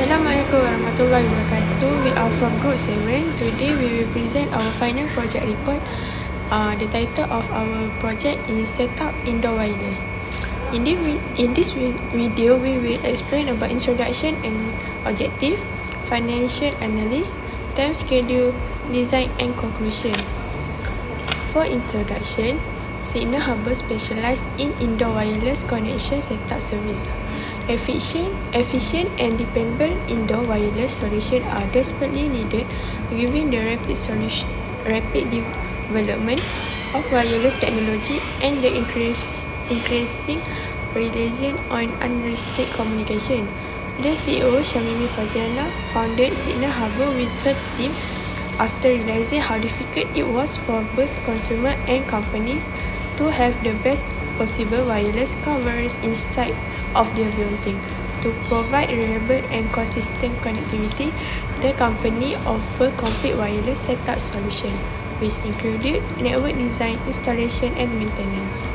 Assalamualaikum warahmatullahi wabarakatuh. We are from Group 7. Today we will present our final project report. The title of our project is Set Up Indoor Wireless. In this video, we will explain about introduction and objective, financial analysis, time schedule, design and conclusion. For introduction, Signal Harbor specialized in indoor wireless connection setup service. Efficient and dependable indoor wireless solutions are desperately needed given the rapid development of wireless technology and the increasing reliance on unrestricted communication. The CEO, SYAMIMI FARZANA, founded Signal Harbor with her team after realizing how difficult it was for both consumers and companies to have the best possible wireless coverage inside of their building. To provide reliable and consistent connectivity, the company offered complete wireless setup solution, which included network design, installation and maintenance.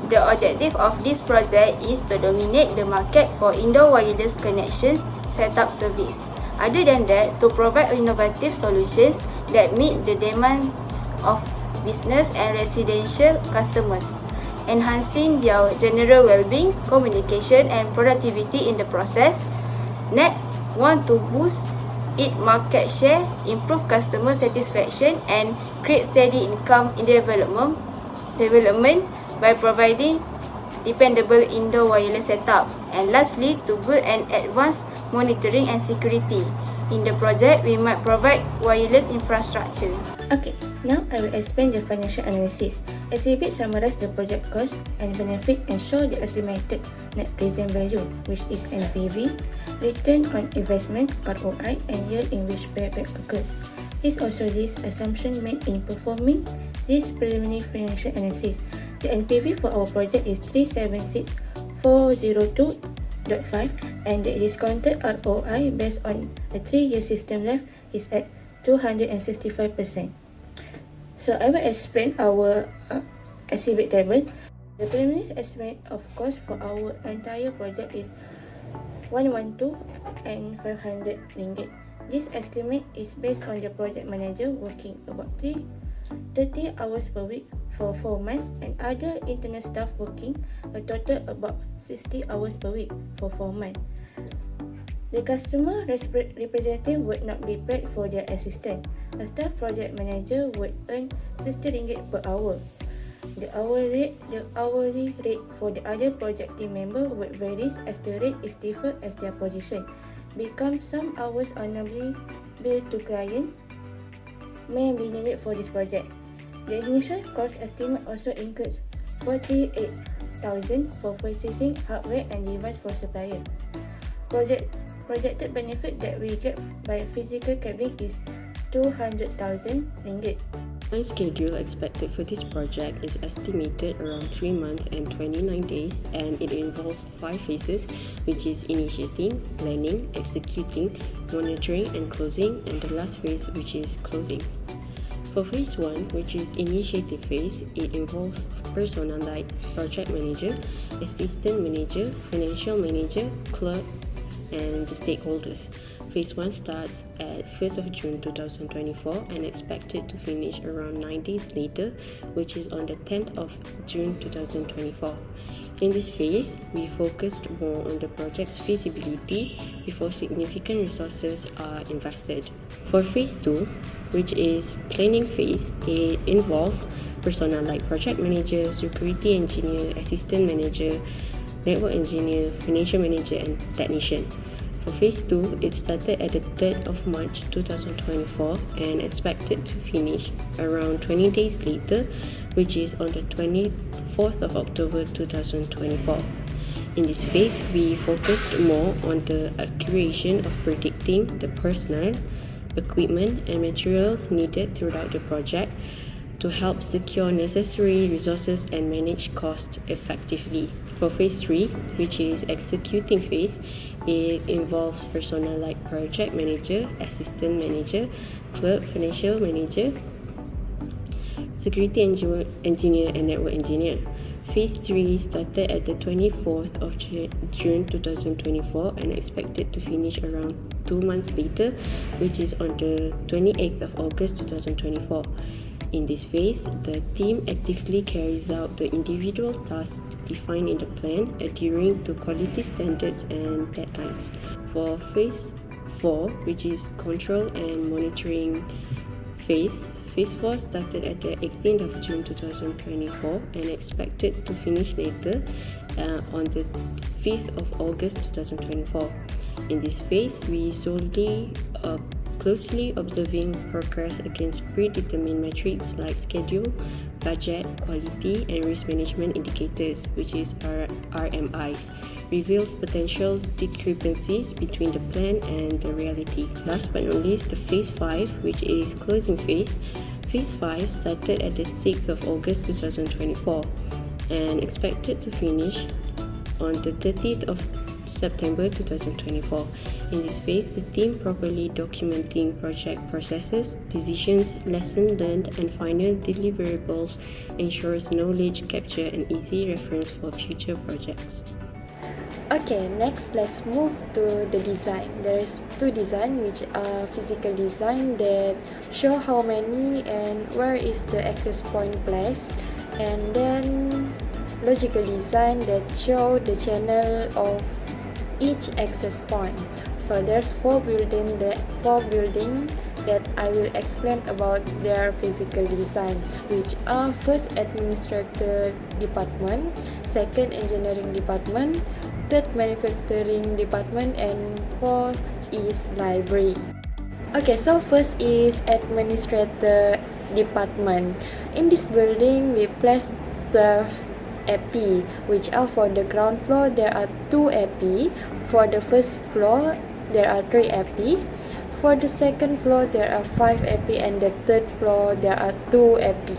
The objective of this project is to dominate the market for indoor wireless connections setup service. Other than that, to provide innovative solutions that meet the demands of business and residential customers, enhancing their general well-being, communication and productivity in the process. Next, want to boost its market share, improve customer satisfaction and create steady income in development by providing dependable indoor wireless setup. And lastly, to build an advanced monitoring and security. In the project, we might provide wireless infrastructure. Okay, now I will explain the financial analysis. Exhibit summarize the project cost and benefit and show the estimated net present value, which is NPV, return on investment ROI, and year in which payback occurs. It also lists assumptions made in performing this preliminary financial analysis. The NPV for our project is 376,402.5 and the discounted ROI based on a 3-year system life is at 265%. So I will explain our exhibit table. The preliminary estimate of cost for our entire project is 112,500 ringgit. This estimate is based on the project manager working about 30 hours per week for 4 months and other internal staff working a total about 60 hours per week for 4 months. The customer representative would not be paid for their assistance. A staff project manager would earn 60 ringgit per hour. The hourly rate for the other project team member would vary as the rate is different as their position. Because some hours are normally billed to client may be needed for this project. The initial cost estimate also includes 48,000 for purchasing hardware and device for supplier. Projected benefit that we get by physical cabin is 200,000 ringgit. Time schedule expected for this project is estimated around 3 months and 29 days, and it involves 5 phases, which is initiating, planning, executing, monitoring and closing, and the last phase, which is closing. For phase 1, which is initiative phase, it involves personnel like project manager, assistant manager, financial manager, clerk, and the stakeholders. Phase 1 starts at 1st of June 2024 and expected to finish around 9 days later, which is on the 10th of June 2024. In this phase, we focused more on the project's feasibility before significant resources are invested. For phase 2, which is planning phase, it involves personnel like project manager, security engineer, assistant manager, network engineer, financial manager and technician. For phase 2, it started at the 3rd of March 2024 and expected to finish around 20 days later, which is on the 24th of October 2024. In this phase, we focused more on the accuracy of predicting the personnel, equipment and materials needed throughout the project to help secure necessary resources and manage costs effectively. For phase 3, which is executing phase, it involves personnel like project manager, assistant manager, clerk, financial manager, security engineer and network engineer. Phase 3 started at the 24th of June 2024 and expected to finish around 2 months later, which is on the 28th of August 2024. In this phase, the team actively carries out the individual tasks defined in the plan, adhering to quality standards and deadlines. For Phase 4, which is control and monitoring phase, Phase 4 started at the 18th of June 2024 and expected to finish later on the 5th of August 2024. In this phase, we solely closely observing progress against predetermined metrics like schedule, budget, quality, and risk management indicators, which is RMIs, reveals potential discrepancies between the plan and the reality. Last but not least, the Phase 5, which is closing phase. Phase 5 started at the 6th of August 2024 and expected to finish on the 30th of September 2024. In this phase, the team properly documenting project processes, decisions, lessons learned, and final deliverables ensures knowledge capture and easy reference for future projects. Okay, next let's move to the design. There's two designs which are physical design that show how many and where is the access point placed, and then logical design that show the channel of each access point. So there's four buildings that I will explain about their physical design, which are first administrator department, second engineering department, third manufacturing department, and fourth is library. Okay, so first is administrator department. In this building, we place 12 AP, which are for the ground floor. There are 2 AP. For the first floor, there are 3 AP. For the second floor, there are 5 AP, and the third floor, there are 2 AP.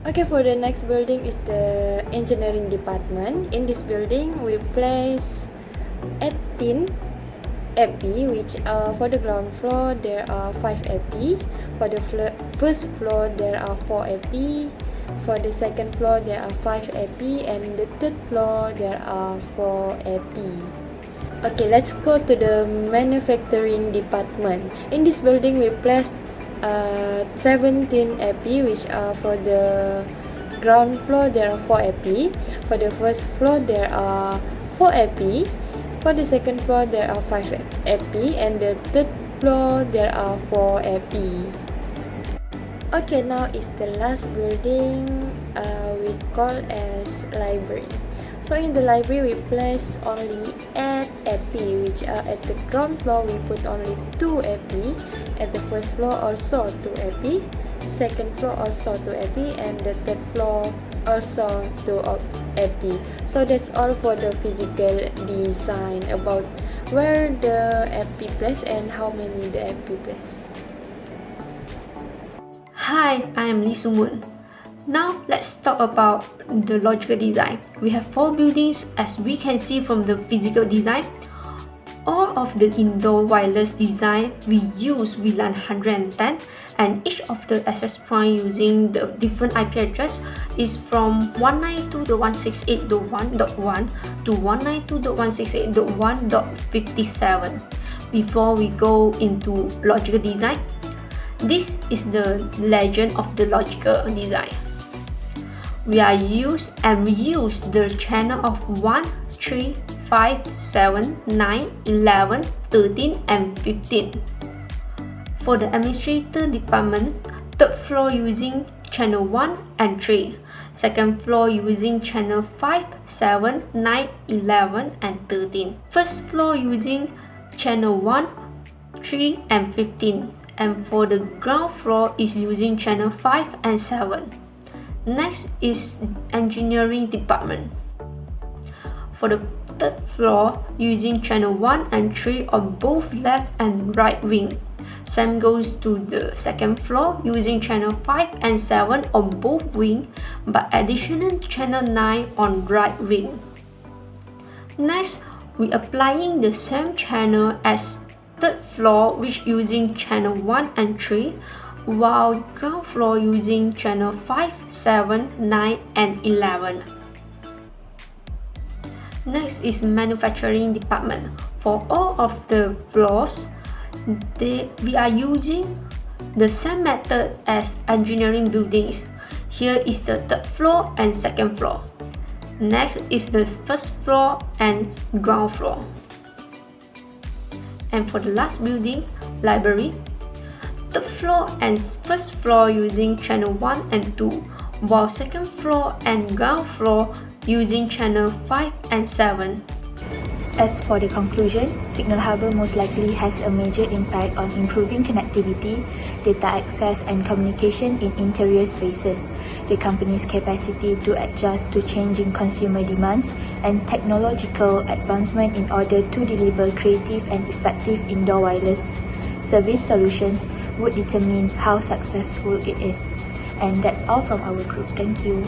Okay, for the next building is the engineering department. In this building, we place 18 AP, which are for the ground floor, there are 5 AP. For the first floor, there are 4 AP. For the second floor, there are 5 AP, and the third floor, there are 4 AP. Okay, let's go to the manufacturing department. In this building, we placed 17 AP, which are for the ground floor, there are 4 AP. For the first floor, there are 4 AP. For the second floor, there are 5 AP, and the third floor, there are 4 AP. Okay, now is the last building we call as library. So in the library, we place only 8 AP, which are at the ground floor, we put only 2 AP. At the first floor, also 2 AP. Second floor, also 2 AP. And the third floor, also 2 AP. So that's all for the physical design about where the AP place and how many the AP place. Hi, I am Lee Sumun. Now let's talk about the logical design. We have 4 buildings as we can see from the physical design. All of the indoor wireless design we use VLAN 110, and each of the access point using the different IP address is from 192.168.1.1 to 192.168.1.57. Before we go into logical design, this is the legend of the logical design. We reuse the channel of 1, 3, 5, 7, 9, 11, 13, and 15. For the administrator department, third floor using channel 1 and 3. Second floor using channel 5, 7, 9, 11, and 13. First floor using channel 1, 3, and 15. And for the ground floor is using channel 5 and 7. Next is engineering department. For the third floor, using channel 1 and 3 on both left and right wing. Same goes to the second floor, using channel 5 and 7 on both wing, but additional channel 9 on right wing. Next, we applying the same channel as third floor, which using channel 1 and 3, while ground floor using channel 5, 7, 9 and 11. Next is manufacturing department. For all of the floors, we are using the same method as engineering buildings. Here is the third floor and second floor. Next is the first floor and ground floor. And for the last building, library, third floor and first floor using channel 1 and 2, while second floor and ground floor using channel 5 and 7. As for the conclusion, Signal Harbour most likely has a major impact on improving connectivity, data access and communication in interior spaces, the company's capacity to adjust to changing consumer demands, and technological advancement in order to deliver creative and effective indoor wireless service solutions would determine how successful it is. And that's all from our group. Thank you.